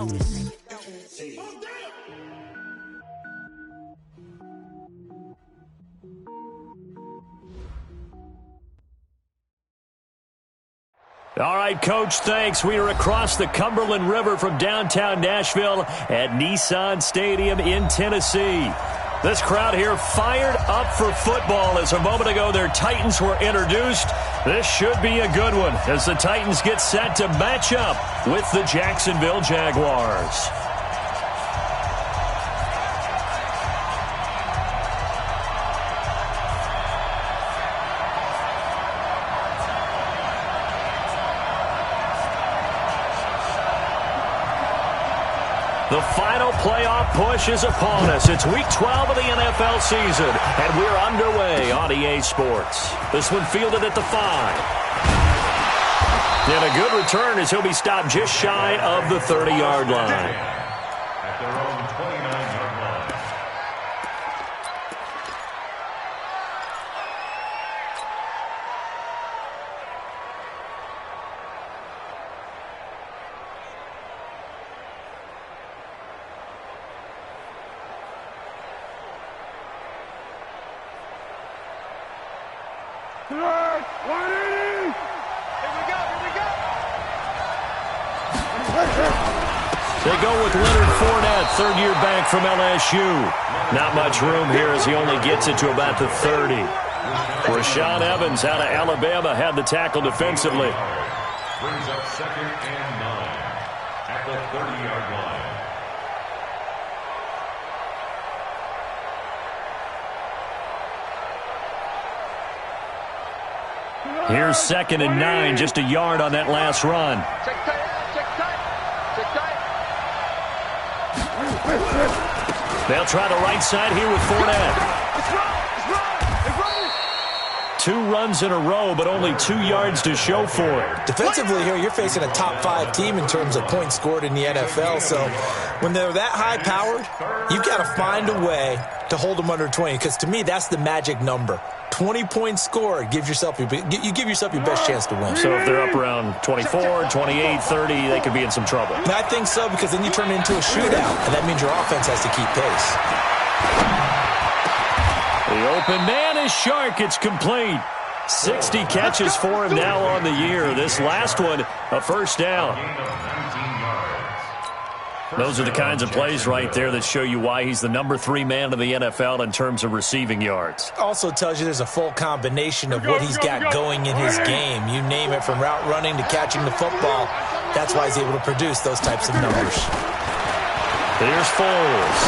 All right, Coach, thanks. We are across the Cumberland River from downtown Nashville at Nissan Stadium in Tennessee. This crowd here fired up for football as a moment ago their Titans were introduced. This should be a good one as the Titans get set to match up with the Jacksonville Jaguars. The final playoff push is upon us. It's Week 12 of the NFL season, and we're underway on EA Sports. This one fielded at the 5. And a good return as he'll be stopped just shy of the 30-yard line. At their own 29-yard line. They go with Leonard Fournette, third-year back from LSU. Not much room here as he only gets it to about the 30. Rashaan Evans out of Alabama had the tackle defensively. Brings up 2nd and 9 at the 30-yard line. Here's 2nd and 9, just a yard on that last run. Check tight. They'll try the right side here with Fournette. Two runs in a row, but only 2 yards to show for it. Defensively here, you're facing a top-5 team in terms of points scored in the NFL. So when they're that high-powered, you've got to find a way to hold them under 20. Because to me, that's the magic number. 20 points scored, you give yourself your best chance to win. So if they're up around 24, 28, 30, they could be in some trouble. And I think so, because then you turn it into a shootout, and that means your offense has to keep pace. The open man is Shark. It's complete. 60 catches for him now on the year. This last one, a first down. Those are the kinds of plays right there that show you why he's the number 3 man in the NFL in terms of receiving yards. Also tells you there's a full combination of what he's got going in his game. You name it, from route running to catching the football. That's why he's able to produce those types of numbers. Here's Foles.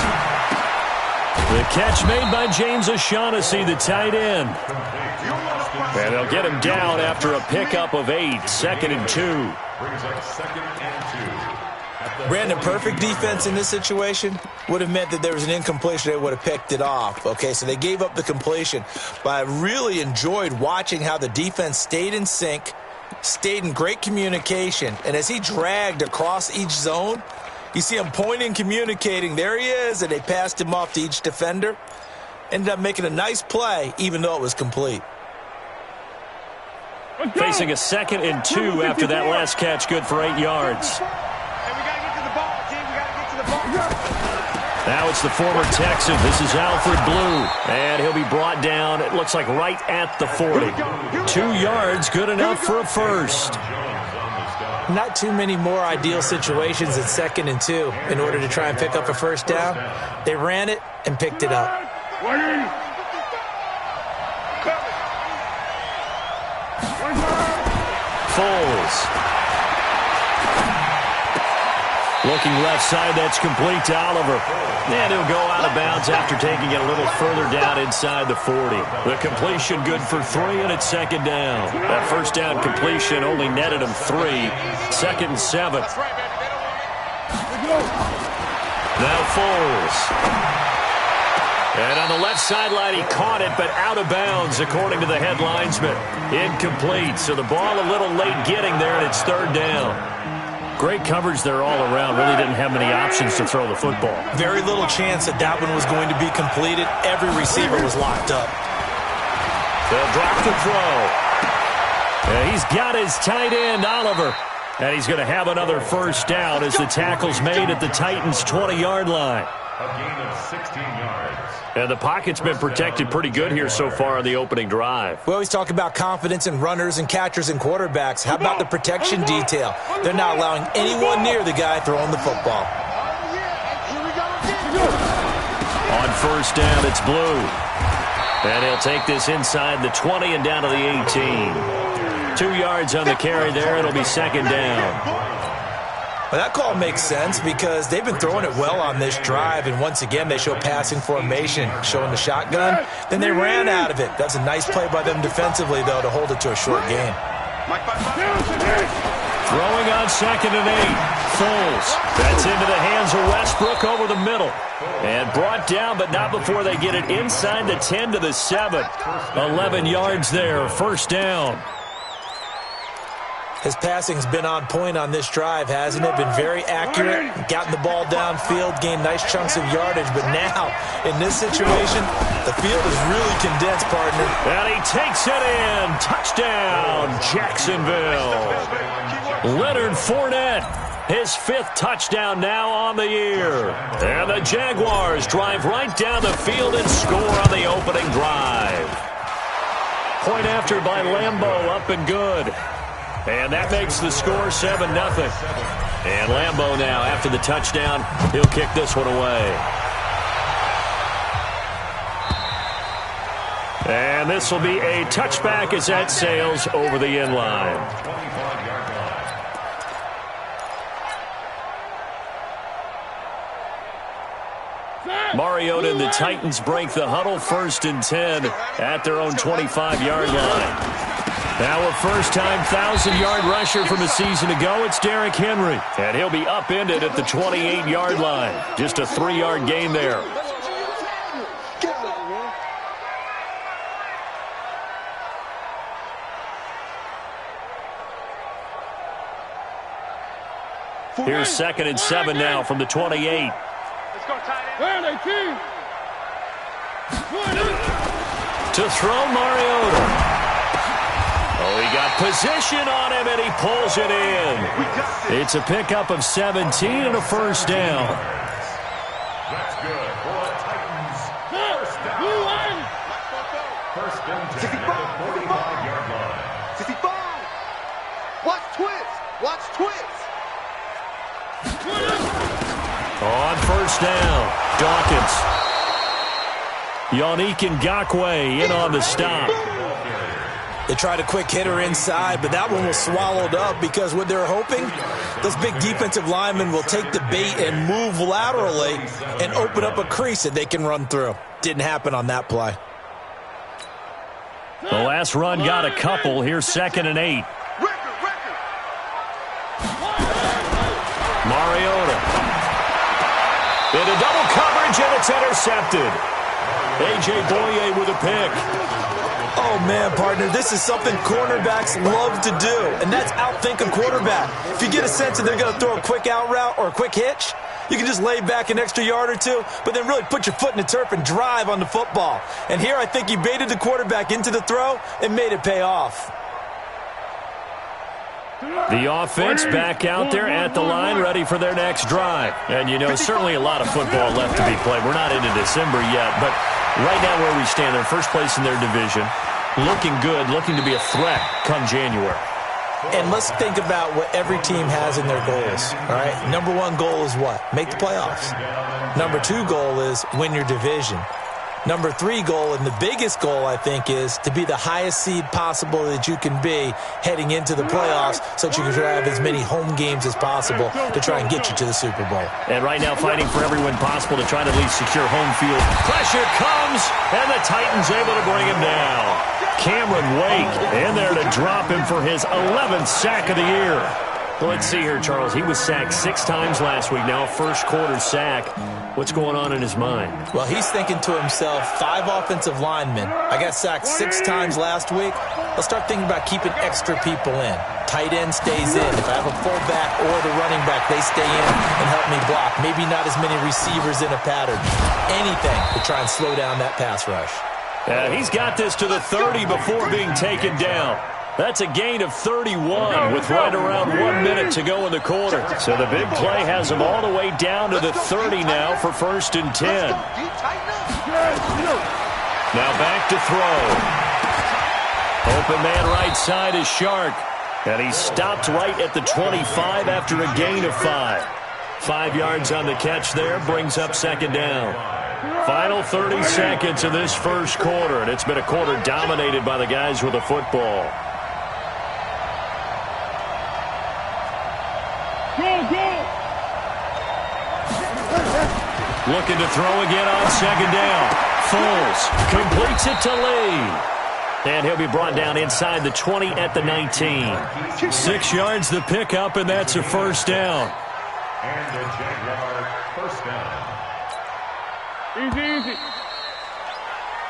The catch made by James O'Shaughnessy, the tight end. And they'll get him down after a pickup of 8, 2nd and 2. Brings up 2nd and 2. Brandon, perfect defense in this situation would have meant that there was an incompletion. They would have picked it off. Okay, so they gave up the completion. But I really enjoyed watching how the defense stayed in sync, stayed in great communication. And as he dragged across each zone, you see him pointing, communicating. There he is, and they passed him off to each defender. Ended up making a nice play, even though it was complete. Facing a 2nd and 2 after that last catch, good for 8 yards. Now it's the former Texan. This is Alfred Blue. And he'll be brought down, it looks like right at the 40. 2 yards, good enough for a first. Not too many more ideal situations at 2nd and 2 in order to try and pick up a first down. They ran it and picked it up. Foles. Looking left side, that's complete to Oliver. And he'll go out of bounds after taking it a little further down inside the 40. The completion good for 3, and it's 2nd down. That first down completion only netted him 3. 2nd and 7. Now Foles. And on the left sideline, he caught it, but out of bounds, according to the head linesman. Incomplete, so the ball a little late getting there, and it's 3rd down. Great coverage there all around. Really didn't have many options to throw the football. Very little chance that that one was going to be completed. Every receiver was locked up. They'll drop the throw. And he's got his tight end, Oliver. And he's going to have another first down as the tackle's made at the Titans' 20-yard line. A gain of 16 yards. And the pocket's been protected pretty good here so far on the opening drive. We always talk about confidence in runners and catchers and quarterbacks. How about the protection detail? They're not allowing anyone near the guy throwing the football. On first down, it's Blue. And he'll take this inside the 20 and down to the 18. 2 yards on the carry there. It'll be second down. Well, that call makes sense because they've been throwing it well on this drive, and once again they show passing formation, showing the shotgun. Then they ran out of it. That's a nice play by them defensively, though, to hold it to a short game. Throwing on second and 8. Foles. That's into the hands of Westbrook over the middle. And brought down, but not before they get it inside the 10 to the 7. 11 yards there. First down. His passing's been on point on this drive, hasn't it? Been very accurate, gotten the ball downfield, gained nice chunks of yardage. But now, in this situation, the field is really condensed, partner. And he takes it in. Touchdown, Jacksonville. Leonard Fournette, his 5th touchdown now on the year. And the Jaguars drive right down the field and score on the opening drive. Point after by Lambeau, up and good. And that makes the score 7-0. And Lambeau now, after the touchdown, he'll kick this one away. And this will be a touchback as that sails over the end line. Mariota and the Titans break the huddle, 1st and 10 at their own 25-yard line. Now a first-time 1,000-yard rusher from a season ago, it's Derrick Henry. And he'll be upended at the 28-yard line. Just a 3-yard gain there. Here's 2nd and 7 now from the 28. Let's go, tight end. To throw Mariota. Oh, he got position on him, and he pulls it in. It's a pickup of 17 and a first down. That's good for the Titans. First down. First and 10 at the 45-yard line. 65. Watch twist. Watch twist. On first down, Dawkins. Yannick Ngakoue in on the stop. They tried a quick hitter inside, but that one was swallowed up because what they're hoping, those big defensive linemen will take the bait and move laterally and open up a crease that they can run through. Didn't happen on that play. The last run got a couple. Here's 2nd and 8. Mariota. Into double coverage, and it's intercepted. A.J. Boye with a pick. Oh, man, partner, this is something cornerbacks love to do, and that's outthink a quarterback. If you get a sense that they're going to throw a quick out route or a quick hitch, you can just lay back an extra yard or two, but then really put your foot in the turf and drive on the football. And here I think he baited the quarterback into the throw and made it pay off. The offense back out there at the line, ready for their next drive. And, you know, certainly a lot of football left to be played. We're not into December yet, but right now where we stand, they're first place in their division. Looking good, looking to be a threat come January. And let's think about what every team has in their goals, all right? Number 1 goal is what? Make the playoffs. Number 2 goal is win your division. Number 3 goal, and the biggest goal, I think, is to be the highest seed possible that you can be heading into the playoffs so that you can have as many home games as possible to try and get you to the Super Bowl. And right now fighting for every win possible to try to at least secure home field. Pressure comes, and the Titans able to bring him down. Cameron Wake in there to drop him for his 11th sack of the year. Well, let's see here, Charles. He was sacked 6 times last week. Now a first-quarter sack. What's going on in his mind? Well, he's thinking to himself, 5 offensive linemen. I got sacked 6 times last week. Let's start thinking about keeping extra people in. Tight end stays in. If I have a fullback or the running back, they stay in and help me block. Maybe not as many receivers in a pattern. Anything to try and slow down that pass rush. He's got this to the 30 before being taken down. That's a gain of 31 with right around 1 minute to go in the quarter. So the big play has them all the way down to the 30 now for 1st and 10. Now back to throw. Open man right side is Shark. And he stopped right at the 25 after a gain of 5. 5 yards on the catch there, brings up 2nd down. Final 30 seconds of this first quarter, and it's been a quarter dominated by the guys with the football. Looking to throw again on 2nd down. Foles completes it to Lee. And he'll be brought down inside the 20 at the 19. 6 yards the pickup, and that's a 1st down. And the Jaguar 1st down. Easy.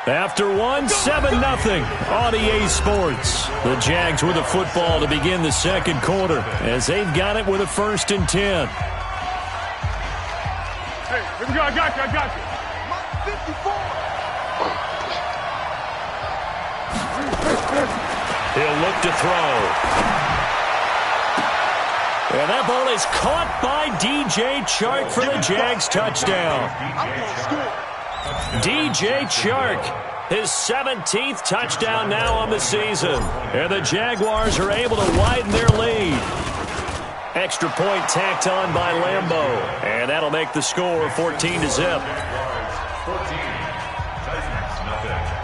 After 7-0 on EA Sports. The Jags with the football to begin the second quarter as they've got it with a 1st and 10. Hey, here we go. I got you. 54. He'll look to throw. And that ball is caught by DJ Chark for the Jags touchdown. DJ Chark, his 17th touchdown now on the season. And the Jaguars are able to widen their lead. Extra point tacked on by Lambo. And that'll make the score 14-0. 14. Titans, nothing.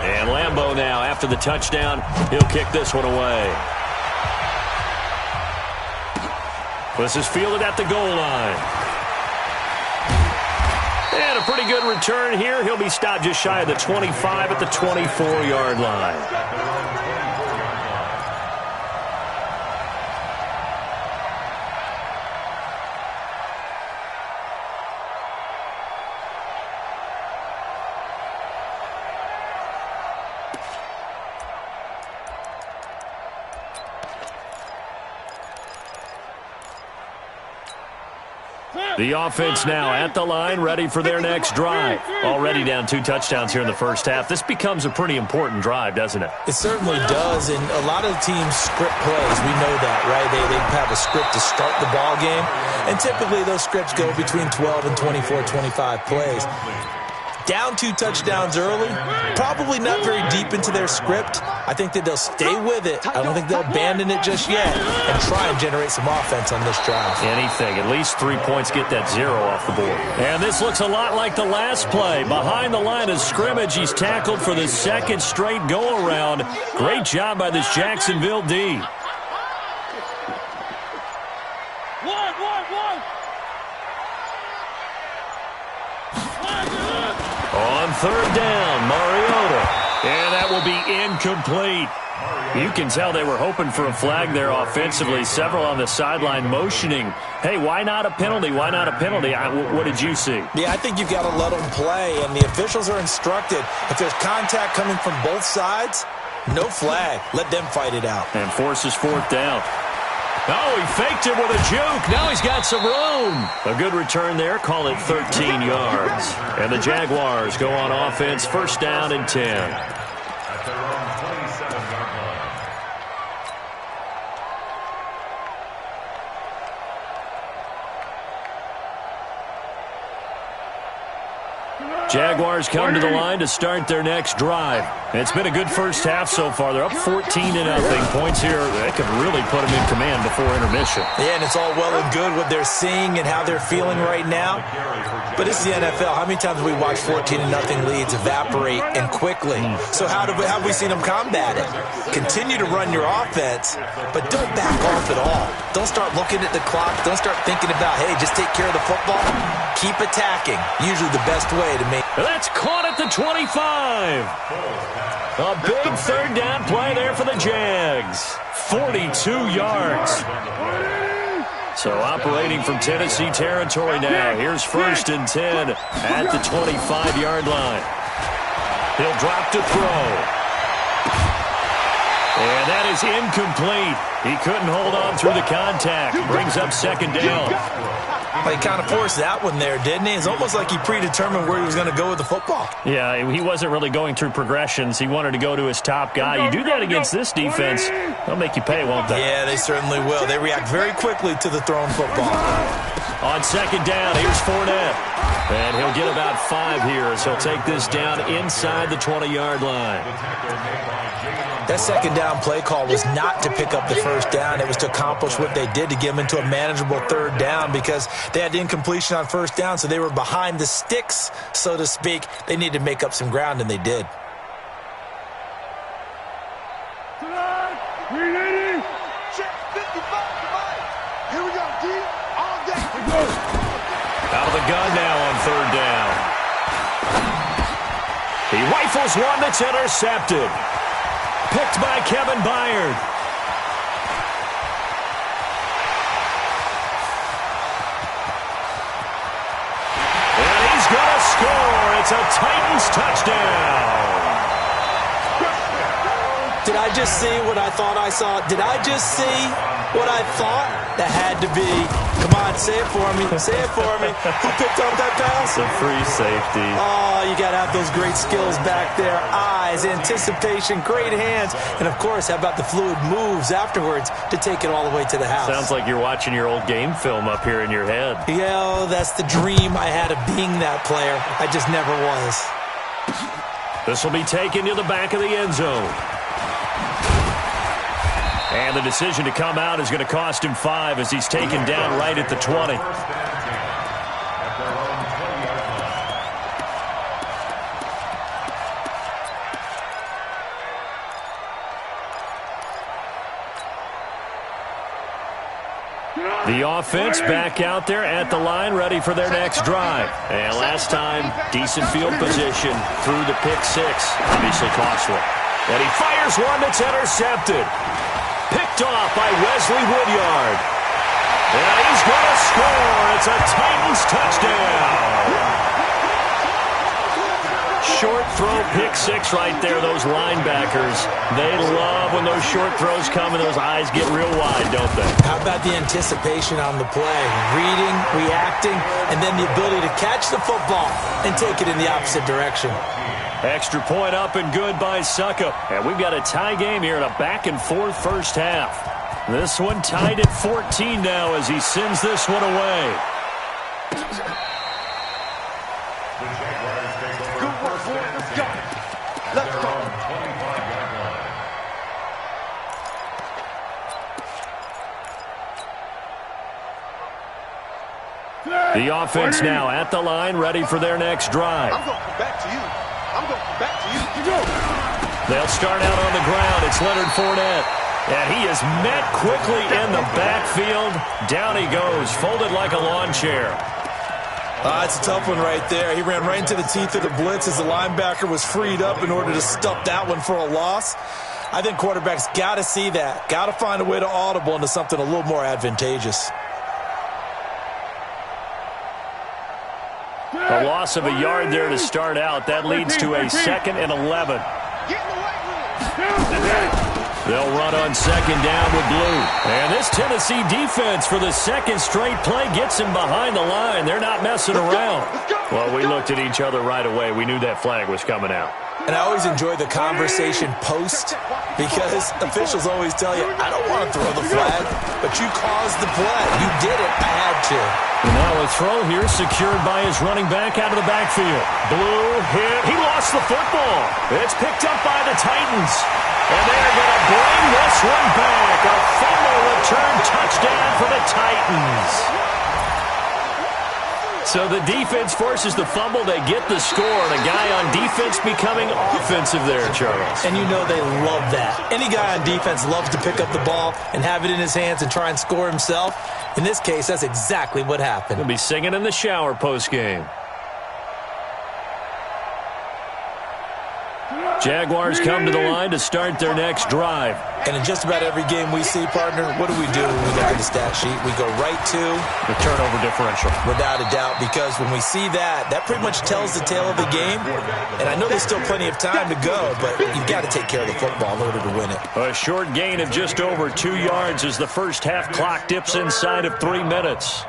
And Lambo now, after the touchdown, he'll kick this one away. This is fielded at the goal line. And a pretty good return here. He'll be stopped just shy of the 25 at the 24-yard line. The offense now at the line, ready for their next drive. Already down 2 touchdowns here in the first half. This becomes a pretty important drive, doesn't it? It certainly does, and a lot of teams script plays. We know that, right? They have a script to start the ball game, and typically those scripts go between 12 and 24, 25 plays. Down 2 touchdowns early, probably not very deep into their script. I think that they'll stay with it. I don't think they'll abandon it just yet and try and generate some offense on this drive. Anything. At least 3 points, get that 0 off the board. And this looks a lot like the last play. Behind the line of scrimmage, he's tackled for the 2nd straight go-around. Great job by this Jacksonville D. On 3rd down, Mariota. And that will be incomplete. You can tell they were hoping for a flag there offensively. Several on the sideline motioning. Hey, why not a penalty? Why not a penalty? What did you see? Yeah, I think you've got to let them play, and the officials are instructed. If there's contact coming from both sides, no flag. Let them fight it out. And forces 4th down. Oh, he faked it with a juke. Now he's got some room. A good return there. Call it 13 yards. And the Jaguars go on offense. 1st down and 10. At their own 27-yard line. Jaguars come to the line to start their next drive. It's been a good first half so far. They're up 14-0. Points here, they could really put them in command before intermission. Yeah, and it's all well and good what they're seeing and how they're feeling right now. But this is the NFL. How many times have we watched 14-0 leads evaporate and quickly? So how have we seen them combat it? Continue to run your offense, but don't back off at all. Don't start looking at the clock. Don't start thinking about, hey, just take care of the football. Keep attacking. Usually the best way to make. That's caught at the 25. A big 3rd down play there for the Jags. 42 yards. So operating from Tennessee territory now. Here's 1st and 10 at the 25-yard line. He'll drop to throw. And that is incomplete. He couldn't hold on through the contact. Brings up 2nd down. Well, he kind of forced that one there, didn't he? It's almost like he predetermined where he was going to go with the football. Yeah, he wasn't really going through progressions. He wanted to go to his top guy. You do that against this defense, they'll make you pay, won't they? Yeah, they certainly will. They react very quickly to the thrown football. On second down, here's Fournette. And he'll get about 5 here as he'll take this down inside the 20-yard line. That second down play call was not to pick up the first down. It was to accomplish what they did, to get them into a manageable third down, because they had the incompletion on first down, so they were behind the sticks, so to speak. They needed to make up some ground, and they did. Out of the gun now on third down. He rifles one that's intercepted. Picked by Kevin Byard. And he's going to score. It's a Titans touchdown. Did I just see what I thought I saw? Did I just see what I thought? That had to be. Come on, say it for me. Say it for me. Who picked up that pass? It's a free safety. Oh, you got to have those great skills back there. Eyes, anticipation, great hands. And, of course, how about the fluid moves afterwards to take it all the way to the house? Sounds like you're watching your old game film up here in your head. Yeah, that's the dream I had of being that player. I just never was. This will be taken to the back of the end zone. And the decision to come out is going to cost him 5 as he's taken down right at the 20. The offense back out there at the line, ready for their next drive. And last time, decent field position through the pick 6. Obviously costly. And he fires one that's intercepted. Picked off by Wesley Woodyard. And he's going to score. It's a Titans touchdown. Short throw, pick 6 right there. Those linebackers, they love when those short throws come and those eyes get real wide, don't they? How about the anticipation on the play? Reading, reacting, and then the ability to catch the football and take it in the opposite direction. Extra point up and good by Suckup. And we've got a tie game here in a back-and-forth first half. This one tied at 14 now as he sends this one away. Good work, boy. Let's go. Let's go. The offense now at the line, ready for their next drive. I'm going to come back to you. I'm going to come back to you. They'll start out on the ground. It's Leonard Fournette. And he is met quickly in the backfield. Down he goes, folded like a lawn chair. It's a tough one right there. He ran right into the teeth of the blitz as the linebacker was freed up in order to stuff that one for a loss. I think quarterbacks got to see that. Got to find a way to audible into something a little more advantageous. A loss of a yard there to start out. That leads to a 2nd and 11. They'll run on second down with Blue. And this Tennessee defense for the second straight play gets him behind the line. They're not messing around. Well, we looked at each other right away. We knew that flag was coming out. And I always enjoy the conversation post because officials always tell you, I don't want to throw the flag, but you caused the play. You did it. I had to. And now a throw here secured by his running back out of the backfield. Blue hit. He lost the football. It's picked up by the Titans. And they're going to bring this one back. A fumble return touchdown for the Titans. So the defense forces the fumble. They get the score. And a guy on defense becoming offensive there, Charles. And you know they love that. Any guy on defense loves to pick up the ball and have it in his hands and try and score himself. In this case, that's exactly what happened. He'll be singing in the shower post-game. Jaguars come to the line to start their next drive. And in just about every game we see, partner, what do we do when we look at the stat sheet? We go right to the turnover differential. Without a doubt, because when we see that, that pretty much tells the tale of the game. And I know there's still plenty of time to go, but you've got to take care of the football in order to win it. A short gain of just over 2 yards as the first half clock dips inside of 3 minutes.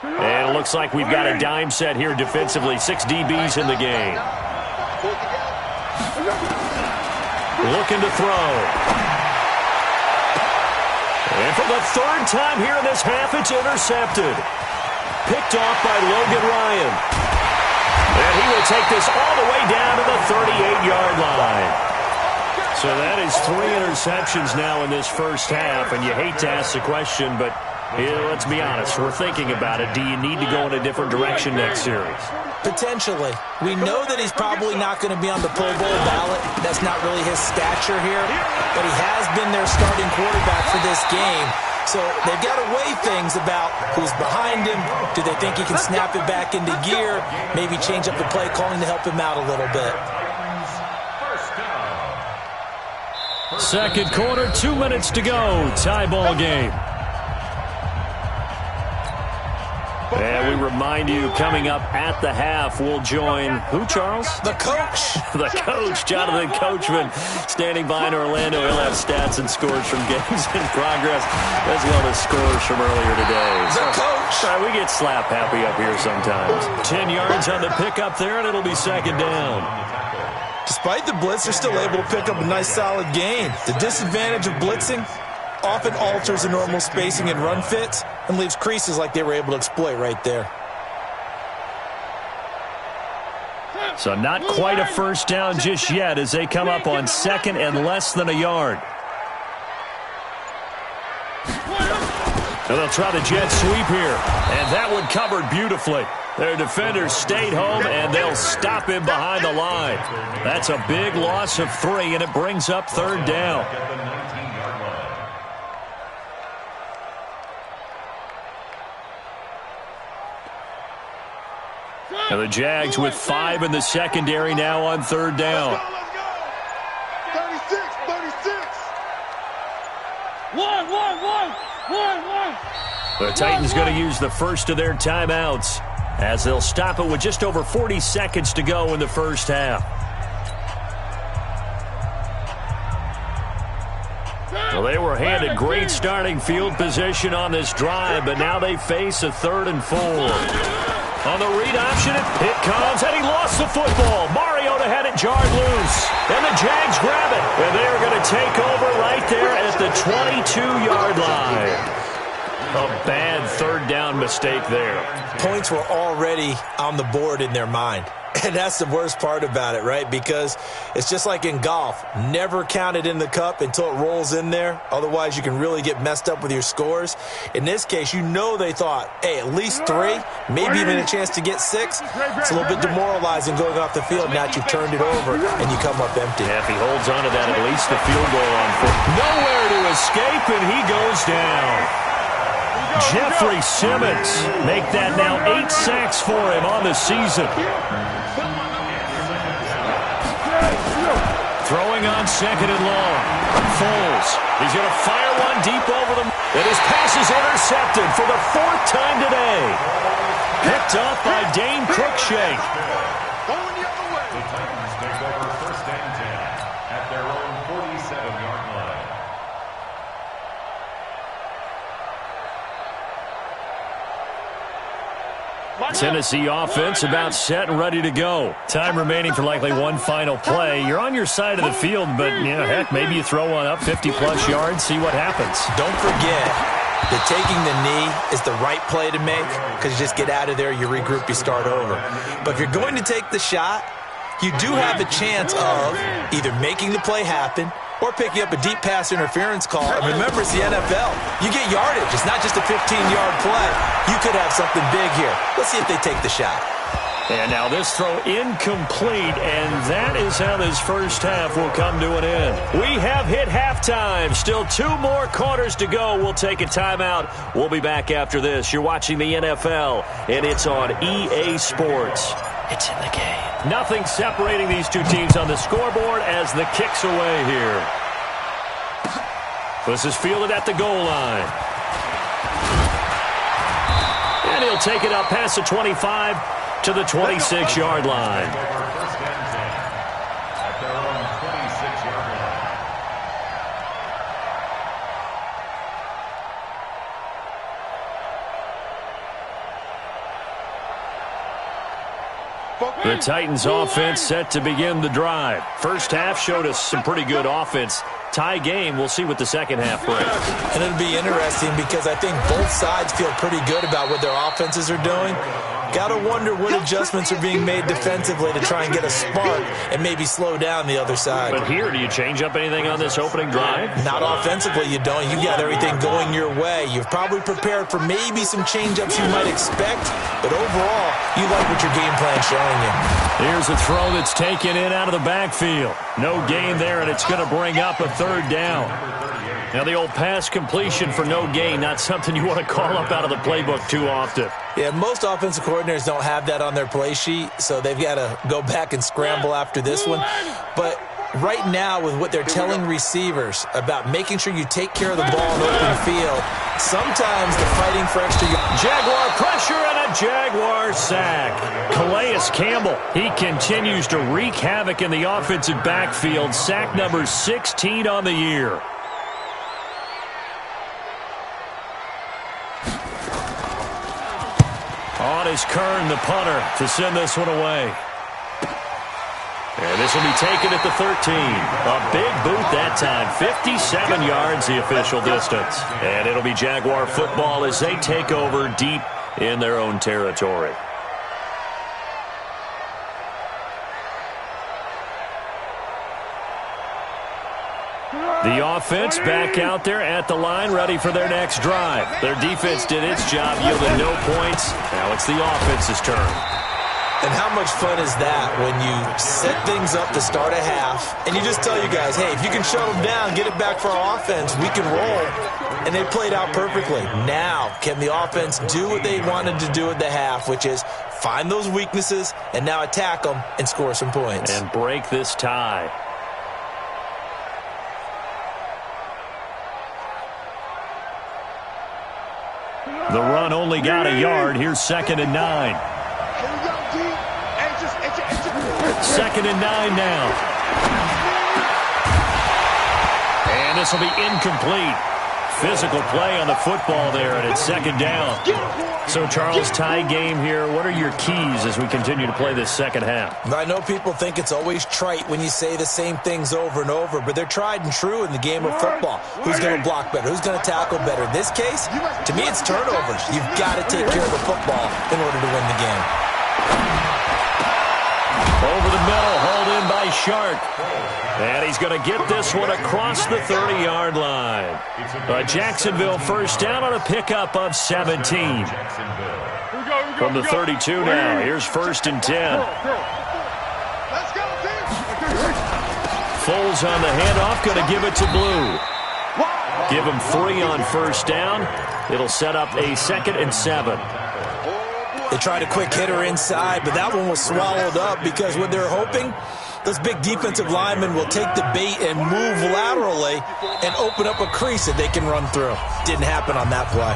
And it looks like we've got a dime set here defensively. 6 DBs in the game. Looking to throw. And for the third time here in this half, it's intercepted. Picked off by Logan Ryan. And he will take this all the way down to the 38-yard line. So that is 3 interceptions now in this first half. And you hate to ask the question, but let's be honest. We're thinking about it. Do you need to go in a different direction next series? Potentially. We know that he's probably not going to be on the Pro Bowl ballot. That's not really his stature here. But he has been their starting quarterback for this game. So they've got to weigh things about who's behind him. Do they think he can snap it back into gear? Maybe change up the play calling to help him out a little bit. Second quarter, 2 minutes to go. Tie ball game. And we remind you, coming up at the half, we'll join who, Charles? The coach. The coach, Jonathan Coachman, standing by in Orlando. He'll have stats and scores from games in progress, as well as scores from earlier today. The coach. We get slap happy up here sometimes. 10 yards on the pickup there, and it'll be second down. Despite the blitz, they're still able to pick up a nice, solid gain. The disadvantage of blitzing often alters the normal spacing and run fits and leaves creases like they were able to exploit right there. So not quite a first down just yet as they come up on second and less than a yard. And they'll try the jet sweep here. And that one covered beautifully. Their defenders stayed home, and they'll stop him behind the line. That's a big loss of 3, and it brings up third down. And the Jags with 5 in the secondary now on third down. Let's go. 36, 36. One. The Titans going to use the first of their timeouts as they'll stop it with just over 40 seconds to go in the first half. Well, they were handed great starting field position on this drive, but now they face a 3rd and 4. On the read option, it comes, and he lost the football. Mariota had it jarred loose, and the Jags grab it. And they are going to take over right there at the 22-yard line. A bad third down mistake there. Points were already on the board in their mind. And that's the worst part about it, right? Because it's just like in golf. Never count it in the cup until it rolls in there. Otherwise, you can really get messed up with your scores. In this case, you know they thought, hey, at least 3, maybe even a chance to get 6. It's a little bit demoralizing going off the field. Now that you've turned it over and you come up empty. Yeah, if he holds on to that, at least the field goal on foot. Nowhere to escape, and he goes down. Jeffrey Simmons make that now 8 sacks for him on the season. Throwing on second and long. Foles. He's going to fire one deep over them. And his pass is intercepted for the 4th time today. Picked up by Dane Cruikshank. Going the other way. The Titans take over first and 10 at their own 47-yard line. Tennessee offense about set and ready to go. Time remaining for likely one final play. You're on your side of the field, but, heck, maybe you throw one up 50-plus yards, see what happens. Don't forget that taking the knee is the right play to make because you just get out of there, you regroup, you start over. But if you're going to take the shot, you do have a chance of either making the play happen or picking up a deep pass interference call. And remember, it's the NFL. You get yardage. It's not just a 15-yard play. You could have something big here. Let's see if they take the shot. And now this throw incomplete, and that is how this first half will come to an end. We have hit halftime. Still 2 more quarters to go. We'll take a timeout. We'll be back after this. You're watching the NFL, and it's on EA Sports. It's in the game. Nothing separating these two teams on the scoreboard as the kick's away here. This is fielded at the goal line. And he'll take it up past the 25 to the 26-yard line. First and 10 at their own 26-yard line. The Titans offense set to begin the drive. First half showed us some pretty good offense. Tie game, we'll see what the second half brings. And it'll be interesting because I think both sides feel pretty good about what their offenses are doing. Got to wonder what adjustments are being made defensively to try and get a spark and maybe slow down the other side. But here, do you change up anything on this opening drive? Not offensively, you don't. You got everything going your way. You've probably prepared for maybe some change-ups you might expect, but overall, you like what your game plan's showing you. Here's a throw that's taken in out of the backfield. No gain there, and it's going to bring up a third down. Now, the old pass completion for no gain, not something you want to call up out of the playbook too often. Yeah, most offensive coordinators don't have that on their play sheet, so they've got to go back and scramble after this one. But right now, with what they're telling receivers about making sure you take care of the ball in open field, sometimes the fighting for extra... Jaguar pressure and a Jaguar sack. Calais Campbell, he continues to wreak havoc in the offensive backfield. Sack number 16 on the year. On is Kern, the punter, to send this one away. And this will be taken at the 13. A big boot that time. 57 yards, the official distance. And it'll be Jaguar football as they take over deep in their own territory. The offense back out there at the line, ready for their next drive. Their defense did its job, yielded no points. Now it's the offense's turn. And how much fun is that when you set things up to start a half, and you just tell you guys, hey, if you can shut them down, get it back for our offense, we can roll. And they played out perfectly. Now, can the offense do what they wanted to do at the half, which is find those weaknesses and now attack them and score some points. And break this tie. The run only got a yard. Here's 2nd and 9. Second and 9 now. And this will be incomplete. Physical play on the football there, and it's 2nd down. So, Charles, tie game here. What are your keys as we continue to play this second half? I know people think it's always trite when you say the same things over and over, but they're tried and true in the game of football. Who's going to block better? Who's going to tackle better? In this case, to me, it's turnovers. You've got to take care of the football in order to win the game. Over the middle, hauled in by Shark. And he's going to get this one across the 30-yard line. Jacksonville first down on a pickup of 17. From the 32 now, here's 1st and 10. Foles on the handoff, going to give it to Blue. Give him 3 on first down. It'll set up a 2nd and 7. They tried a quick hitter inside, but that one was swallowed up because what they're hoping, those big defensive linemen will take the bait and move laterally and open up a crease that they can run through. Didn't happen on that play.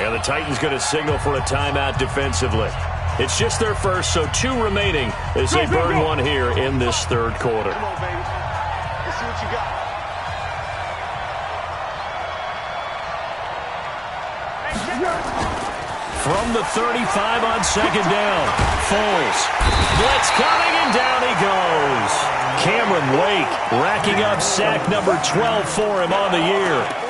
Yeah, the Titans going to signal for a timeout defensively. It's just their first, so 2 remaining as they burn one here in this third quarter. Come on, baby. Let's see what you got. From the 35 on 2nd down, Foles. Blitz coming, and down he goes. Cameron Wake racking up sack number 12 for him on the year.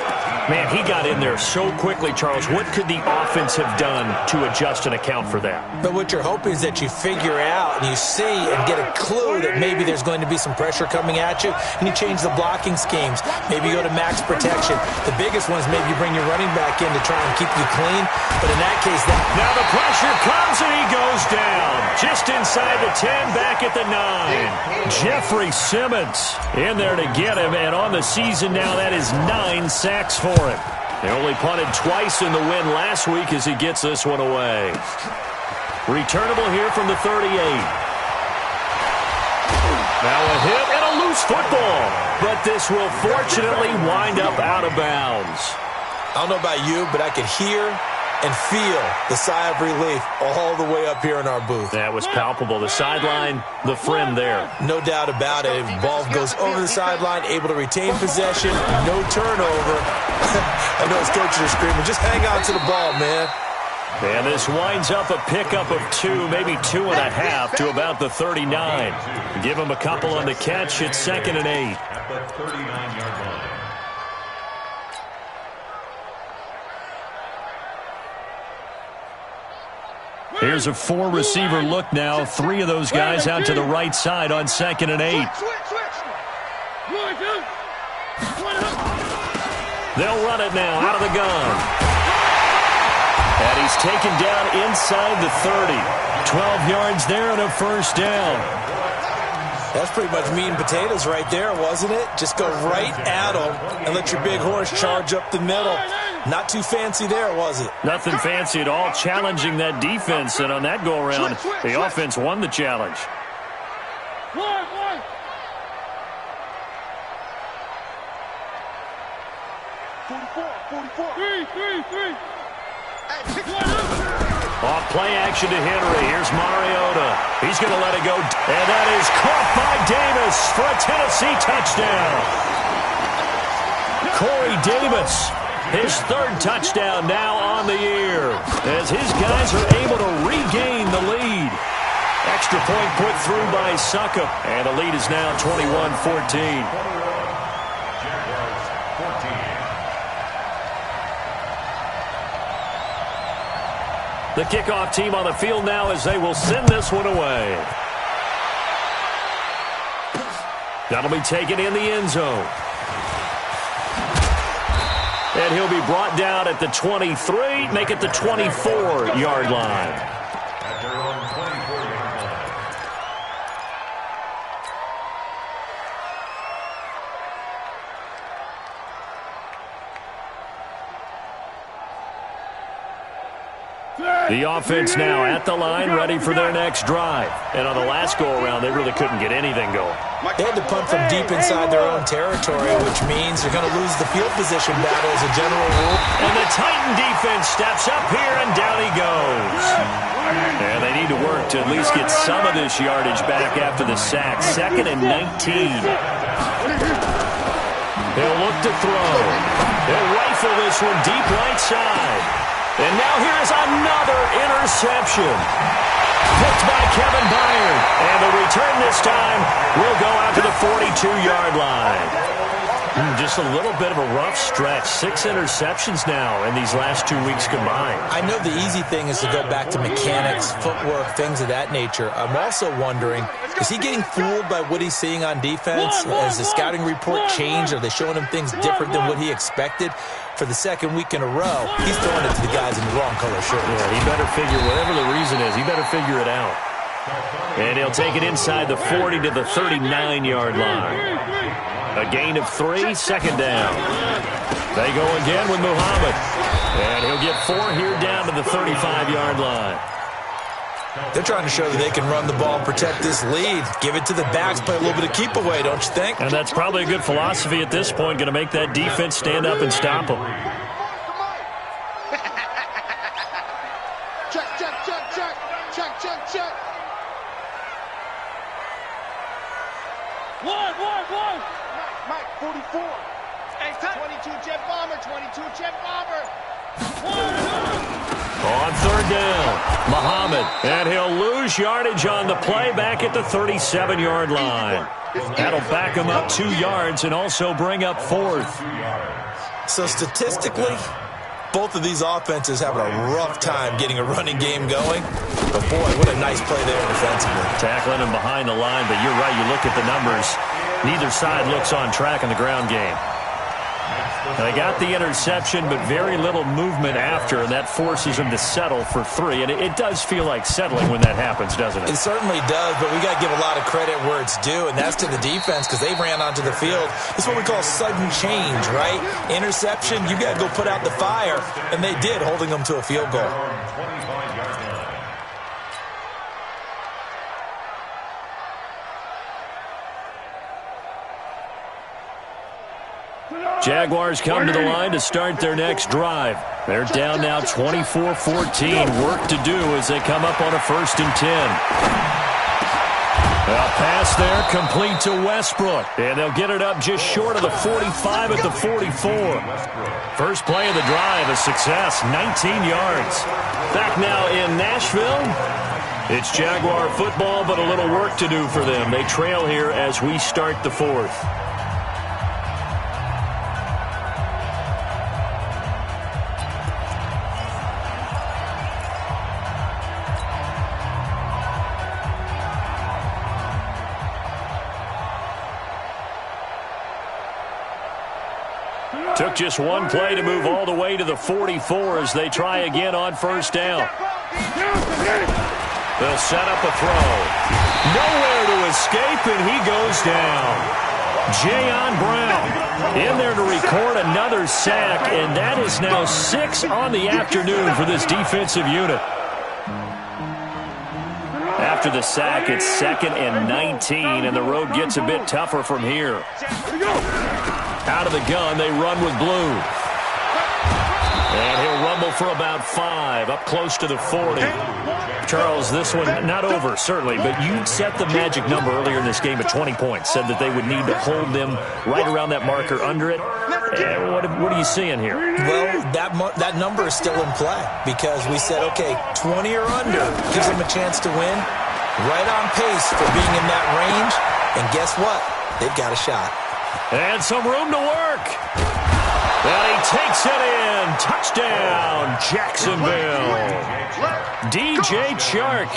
Man, he got in there so quickly, Charles. What could the offense have done to adjust and account for that? But what you're hoping is that you figure out and you see and get a clue that maybe there's going to be some pressure coming at you, and you change the blocking schemes. Maybe you go to max protection. The biggest one is maybe you bring your running back in to try and keep you clean. But in that case, now the pressure comes and he goes down. Just inside the 10, back at the 9. Jeffrey Simmons in there to get him, and on the season now, that is 9 sacks for him. They only punted twice in the win last week as he gets this one away. Returnable here from the 38. Now a hit and a loose football, but this will fortunately wind up out of bounds. I don't know about you, but I could hear and feel the sigh of relief all the way up here in our booth. That was palpable. The sideline, the friend there. No doubt about it. Ball goes over the sideline, able to retain possession, no turnover. I know his coaches are screaming, just hang on to the ball, man. And this winds up a pickup of 2, maybe 2.5 to about the 39. Give him a couple on the catch. It's 2nd and 8. At the 39-yard line. Here's a 4-receiver look now. 3 of those guys out to the right side on 2nd and 8. They'll run it now out of the gun. And he's taken down inside the 30. 12 yards there and a first down. That's pretty much meat and potatoes right there, wasn't it? Just go right at them and let your big horse charge up the middle. Not too fancy there, was it? Nothing fancy at all, challenging that defense. And on that go-around, the offense won the challenge. Off play action to Henry. Here's Mariota. He's going to let it go. And that is caught by Davis for a Tennessee touchdown. Corey Davis, his 3rd touchdown now on the year, as his guys are able to regain the lead. Extra point put through by Suckup. And the lead is now 21-14. The kickoff team on the field now as they will send this one away. That'll be taken in the end zone. And he'll be brought down at the 23, make it the 24-yard line. At their own 24-yard line. The offense now at the line, ready for their next drive. And on the last go-around, they really couldn't get anything going. They had to punt from deep inside their own territory, which means they're going to lose the field position battle as a general rule. And the Titan defense steps up here, and down he goes. And they need to work to at least get some of this yardage back after the sack. 2nd and 19. He'll look to throw. He'll rifle this one deep right side. And now here is another interception. Picked by Kevin Byard. And the return this time will go out to the 42-yard line. Just a little bit of a rough stretch. 6 interceptions now in these last 2 weeks combined. I know the easy thing is to go back to mechanics, footwork, things of that nature. I'm also wondering, is he getting fooled by what he's seeing on defense? Has the scouting report changed? Are they showing him things different than what he expected? For the 2nd week in a row, he's throwing it to the guys in the wrong color shirts. Yeah, he better figure, whatever the reason is, he better figure it out. And he'll take it inside the 40 to the 39-yard line. A gain of 3, 2nd down. They go again with Muhammad. And he'll get 4 here down to the 35-yard line. They're trying to show that they can run the ball, protect this lead, give it to the backs, play a little bit of keep away, don't you think? And that's probably a good philosophy at this point, going to make that defense stand up and stop them. Check. One. Mike, 44. Hey, 22 jet bomber, 22 jet bomber. On 3rd down, Muhammad, and he'll lose yardage on the play back at the 37-yard line. That'll back him up 2 yards and also bring up 4th. So statistically, both of these offenses having a rough time getting a running game going. But boy, what a nice play there defensively. Tackling him behind the line, but you're right, you look at the numbers. Neither side looks on track in the ground game. They got the interception, but very little movement after, and that forces them to settle for 3. And it does feel like settling when that happens, doesn't it? It certainly does, but we got to give a lot of credit where it's due, and that's to the defense because they ran onto the field. This is what we call sudden change, right? Interception, you got to go put out the fire, and they did, holding them to a field goal. Jaguars come to the line to start their next drive. They're down now 24-14. Work to do as they come up on a 1st and 10. Well, pass there, complete to Westbrook. And they'll get it up just short of the 45 at the 44. First play of the drive, a success, 19 yards. Back now in Nashville. It's Jaguar football, but a little work to do for them. They trail here as we start the fourth. Took just one play to move all the way to the 44 as they try again on first down. They'll set up a throw. Nowhere to escape, and he goes down. Jayon Brown in there to record another sack, and that is now 6 on the afternoon for this defensive unit. After the sack, it's 2nd and 19, and the road gets a bit tougher from here. Out of the gun, they run with blue. And he'll rumble for about 5, up close to the 40. Charles, this one not over, certainly, but you set the magic number earlier in this game at 20 points. Said that they would need to hold them right around that marker under it. What are you seeing here? Well, that number is still in play because we said, okay, 20 or under gives them a chance to win. Right on pace for being in that range. And guess what? They've got a shot. And some room to work. And he takes it in. Touchdown, Jacksonville. DJ Chark,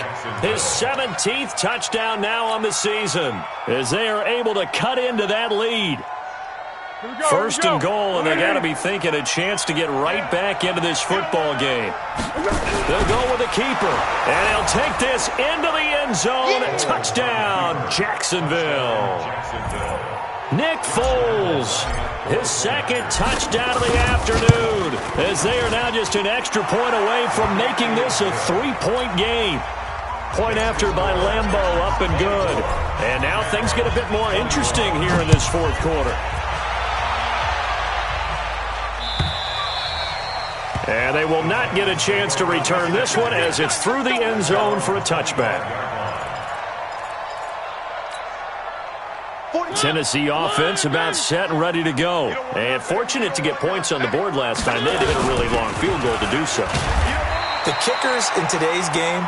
his 17th touchdown now on the season as they are able to cut into that lead. First and goal, and they got to be thinking a chance to get right back into this football game. They'll go with the keeper, and they'll take this into the end zone. Touchdown, Jacksonville. Nick Foles, his 2nd touchdown of the afternoon, as they are now just an extra point away from making this a 3-point game. Point after by Lambeau, up and good. And now things get a bit more interesting here in this fourth quarter. And they will not get a chance to return this one as it's through the end zone for a touchback. Tennessee offense about set and ready to go. And fortunate to get points on the board last time. They had to hit a really long field goal to do so. The kickers in today's game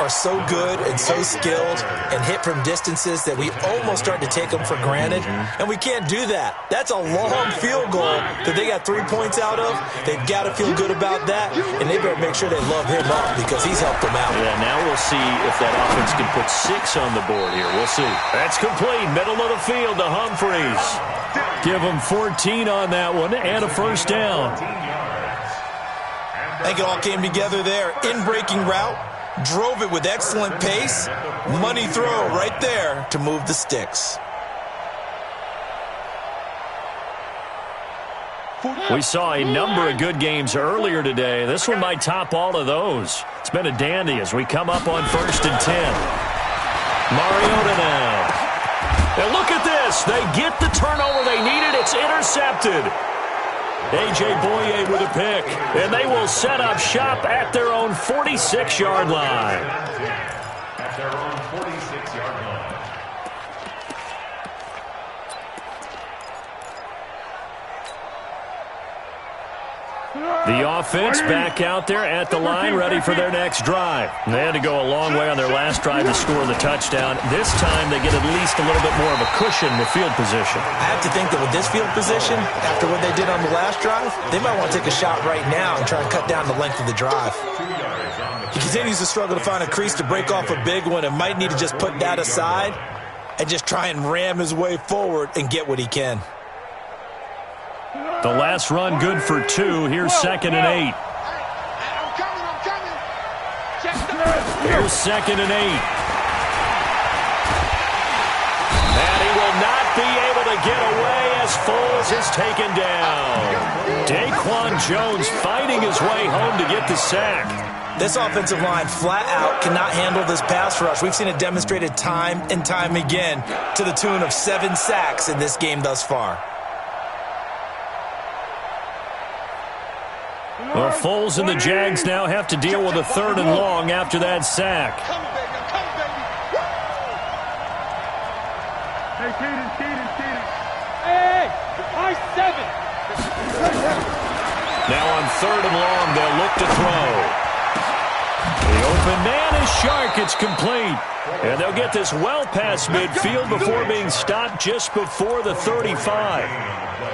are so good and so skilled and hit from distances that we almost start to take them for granted, and we can't do that. That's a long field goal that they got 3 points out of. They've got to feel good about that, and they better make sure they love him up because he's helped them out. Yeah, now we'll see if that offense can put 6 on the board here. We'll see. That's complete. Middle of the field to Humphreys. Give him 14 on that one and a first down. I think it all came together there. In-breaking route. Drove it with excellent pace. Money throw right there to move the sticks. We saw a number of good games earlier today. This one might top all of those. It's been a dandy as we come up on 1st and 10. Mariota now. And look at this. They get the turnover they needed. It's intercepted. A.J. Boye with a pick, and they will set up shop at their own 46-yard line. At their own 46-yard line. The offense back out there at the line, ready for their next drive. They had to go a long way on their last drive to score the touchdown. This time they get at least a little bit more of a cushion with field position. I have to think that with this field position, after what they did on the last drive, they might want to take a shot right now and try and cut down the length of the drive. He continues to struggle to find a crease to break off a big one and might need to just put that aside and just try and ram his way forward and get what he can. The last run good for 2. Here's 2nd and 8. Here's 2nd and 8. And he will not be able to get away as Foles is taken down. Daquan Jones fighting his way home to get the sack. This offensive line flat out cannot handle this pass rush. We've seen it demonstrated time and time again to the tune of 7 sacks in this game thus far. Well, Foles and the Jags now have to deal with a 3rd and long after that sack. Hey, high 7. Now on 3rd and long, they'll look to throw. The open man is Shark. It's complete. And they'll get this well past midfield before being stopped just before the 35.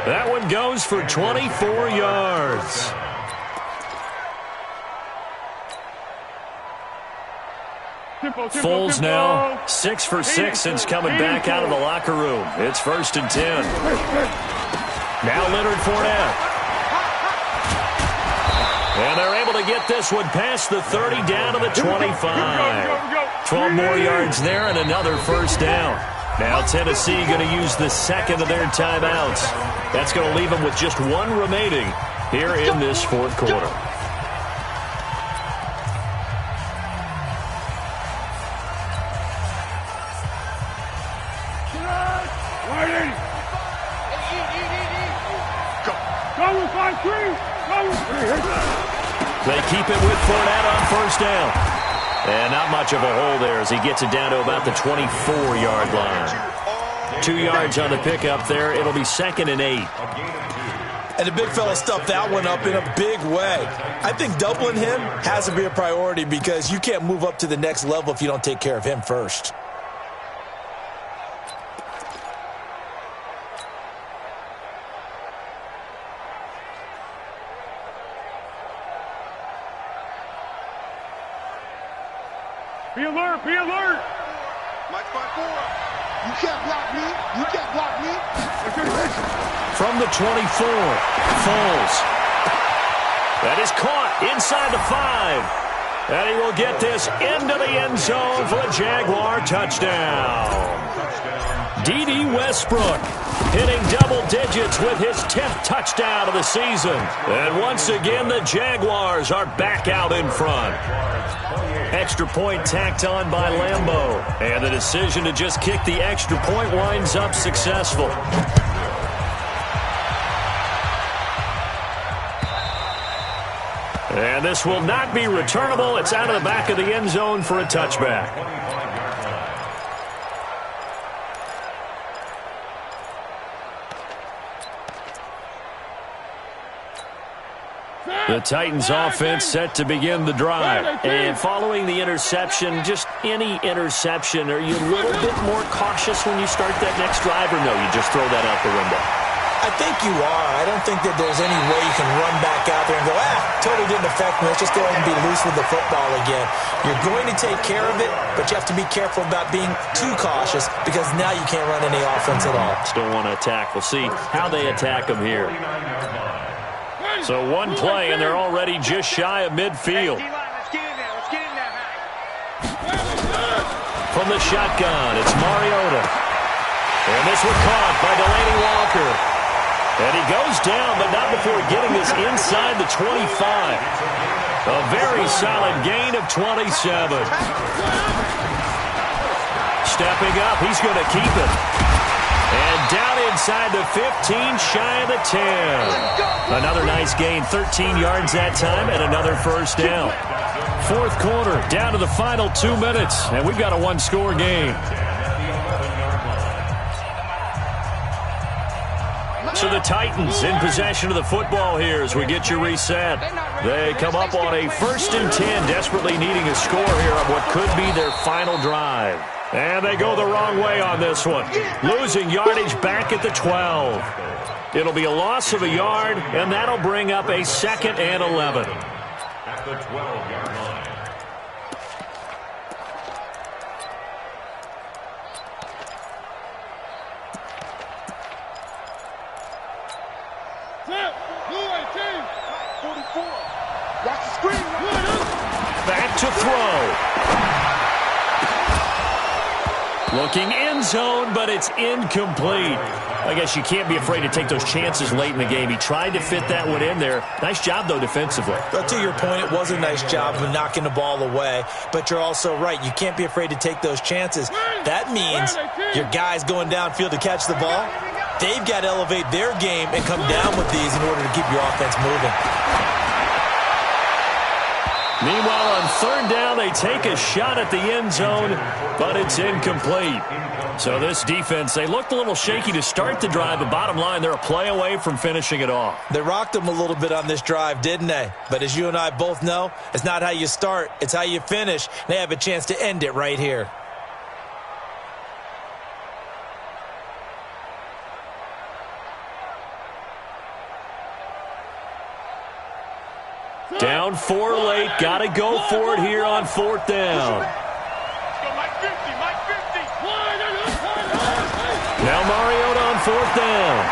That one goes for 24 yards. Foles now 6 for 6 since coming back out of the locker room. It's 1st and 10. Now Leonard Fournette. And they're able to get this one past the 30 down to the 25. 12 more yards there and another first down. Now Tennessee going to use the second of their timeouts. That's going to leave them with just one remaining here in this 4th quarter. They keep it with Fournette on first down. And not much of a hole there as he gets it down to about the 24-yard line. 2 yards on the pickup there. It'll be 2nd and 8. And the big fella stuffed that one up in a big way. I think doubling him has to be a priority because you can't move up to the next level if you don't take care of him first. Be alert, be alert. Mike 5-4. You can't block me. You can't block me. From the 24, Foles. That is caught inside the 5. And he will get this into the end zone for a Jaguar touchdown. D.D. Westbrook hitting double digits with his 10th touchdown of the season. And once again, the Jaguars are back out in front. Extra point tacked on by Lambeau. And the decision to just kick the extra point winds up successful. And this will not be returnable. It's out of the back of the end zone for a touchback. The Titans offense set to begin the drive. And following the interception, just any interception, are you a little bit more cautious when you start that next drive, or no, you just throw that out the window? I think you are. I don't think that there's any way you can run back out there and go, totally didn't affect me. Let's just go ahead and be loose with the football again. You're going to take care of it, but you have to be careful about being too cautious because now you can't run any offense at all. Still want to attack. We'll see how they attack them here. So one play, and they're already just shy of midfield. From the shotgun, it's Mariota. And this one caught by Delaney Walker. And he goes down, but not before getting this inside the 25. A very solid gain of 27. Stepping up, he's going to keep it. And down inside the 15, shy of the 10. Another nice gain, 13 yards that time, and another first down. 4th quarter, down to the final 2 minutes, and we've got a one-score game. So the Titans in possession of the football here as we get you reset. They come up on a 1st and 10, desperately needing a score here on what could be their final drive. And they go the wrong way on this one. Losing yardage back at the 12. It'll be a loss of a yard, and that'll bring up a 2nd and 11. At the 12-yard line. Back to throw. Looking end zone, but it's incomplete. I guess you can't be afraid to take those chances late in the game. He tried to fit that one in there. Nice job, though, defensively. But to your point, it was a nice job of knocking the ball away. But you're also right. You can't be afraid to take those chances. That means your guys going downfield to catch the ball, they've got to elevate their game and come down with these in order to keep your offense moving. Meanwhile, on 3rd down, they take a shot at the end zone, but it's incomplete. So this defense, they looked a little shaky to start the drive, but bottom line, they're a play away from finishing it off. They rocked them a little bit on this drive, didn't they? But as you and I both know, it's not how you start, it's how you finish. They have a chance to end it right here. Down 4 late, got to go for it here on 4th down. Now Mariota on 4th down.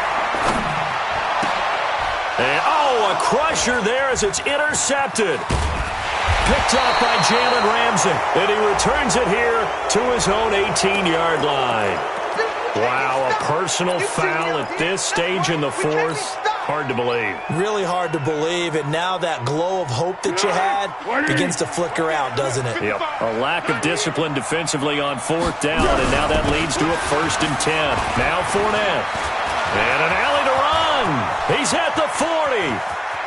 And, a crusher there as it's intercepted. Picked off by Jalen Ramsey, and he returns it here to his own 18-yard line. Wow, a personal foul at this stage in the 4th. Hard to believe. Really hard to believe, and now that glow of hope that you had begins to flicker out, doesn't it? Yep. A lack of discipline defensively on 4th down, and now that leads to a 1st and 10. Now Fournette. And an alley to run. He's at the 40.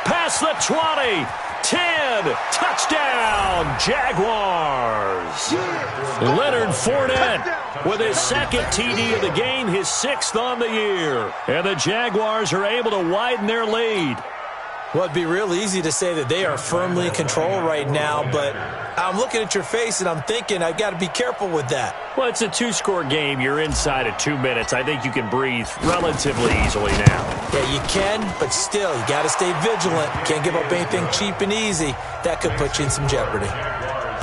Past the 20. 10. Touchdown, Jaguars. Leonard Fournette with his 2nd TD of the game, his 6th on the year. And the Jaguars are able to widen their lead. Well, it'd be real easy to say that they are firmly in control right now, but I'm looking at your face and I'm thinking I've got to be careful with that. Well, it's a 2-score game. You're inside of 2 minutes. I think you can breathe relatively easily now. Yeah, you can, but still, you got to stay vigilant. Can't give up anything cheap and easy. That could put you in some jeopardy.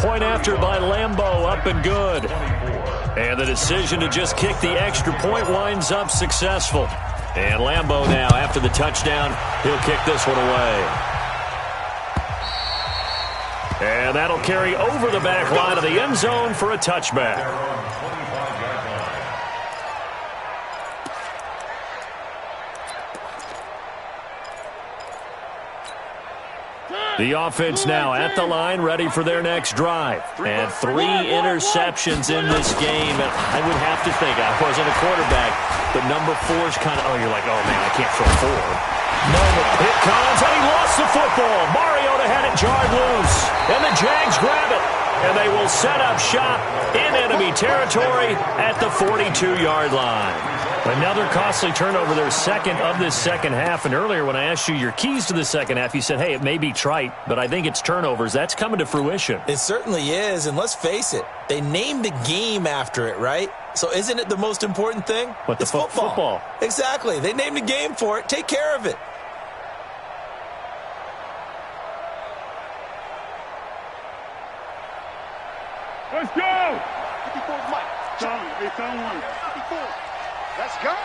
Point after by Lambeau, up and good. And the decision to just kick the extra point winds up successful. And Lambeau now, after the touchdown, he'll kick this one away. And that'll carry over the back line of the end zone for a touchback. The offense now at the line, ready for their next drive. And 3 interceptions in this game. And I would have to think, I wasn't a quarterback, but number 4 is kind of, you're like, oh, man, I can't throw 4. No, it comes, and he lost the football. Mariota had it jarred loose, and the Jags grab it. And they will set up shop in enemy territory at the 42-yard line. Another costly turnover, their 2nd of this second half. And earlier when I asked you your keys to the second half, you said, hey, it may be trite, but I think it's turnovers. That's coming to fruition. It certainly is, and let's face it, they named the game after it, right? So isn't it the most important thing? What, it's football. Exactly. They named the game for it. Take care of it. Let's go! 54's Mike. They found one. 54. Let's go!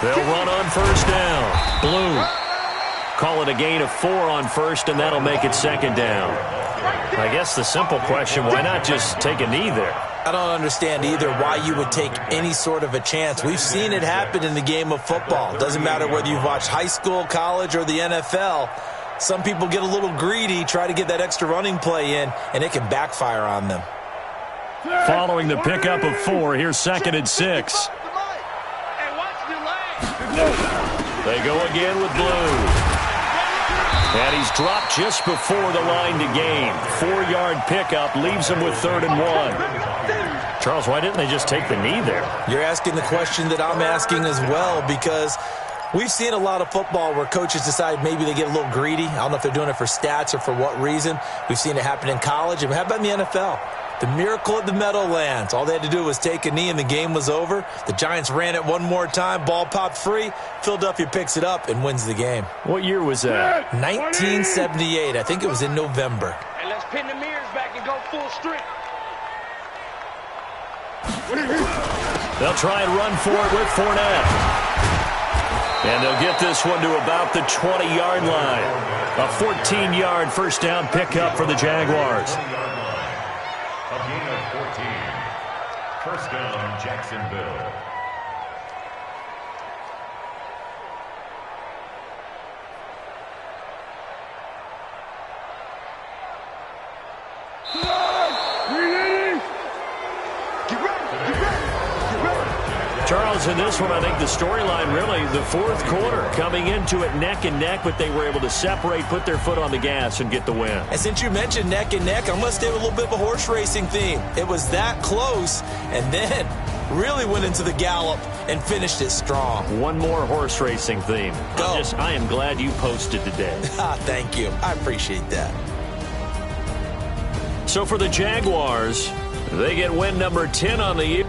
They'll run on 1st down. Blue. Call it a gain of 4 on 1st, and that'll make it 2nd down. I guess the simple question, why not just take a knee there? I don't understand either why you would take any sort of a chance. We've seen it happen in the game of football. Doesn't matter whether you've watched high school, college, or the NFL. Some people get a little greedy, try to get that extra running play in, and it can backfire on them. Following the pickup of 4, here's 2nd and 6. They go again with Blue. And he's dropped just before the line to gain. 4-yard pickup leaves him with 3rd and 1. Charles, why didn't they just take the knee there? You're asking the question that I'm asking as well, because we've seen a lot of football where coaches decide maybe they get a little greedy. I don't know if they're doing it for stats or for what reason. We've seen it happen in college. And how about in the NFL? The miracle at the Meadowlands. All they had to do was take a knee and the game was over. The Giants ran it one more time. Ball popped free. Philadelphia picks it up and wins the game. What year was that? 1978. I think it was in November. And let's pin the mirrors back and go full strength. They'll try and run for it with Fournette. And they'll get this one to about the 20-yard line. A 14-yard 1st down pickup for the Jaguars. A gain of 14. 1st down, Jacksonville. Charles, in this one, I think the storyline really, the fourth quarter, coming into it neck and neck, but they were able to separate, put their foot on the gas, and get the win. And since you mentioned neck and neck, I'm going to stay with a little bit of a horse racing theme. It was that close, and then really went into the gallop and finished it strong. One more horse racing theme. Go. I am glad you posted today. Thank you. I appreciate that. So for the Jaguars, they get win number 10 on the year.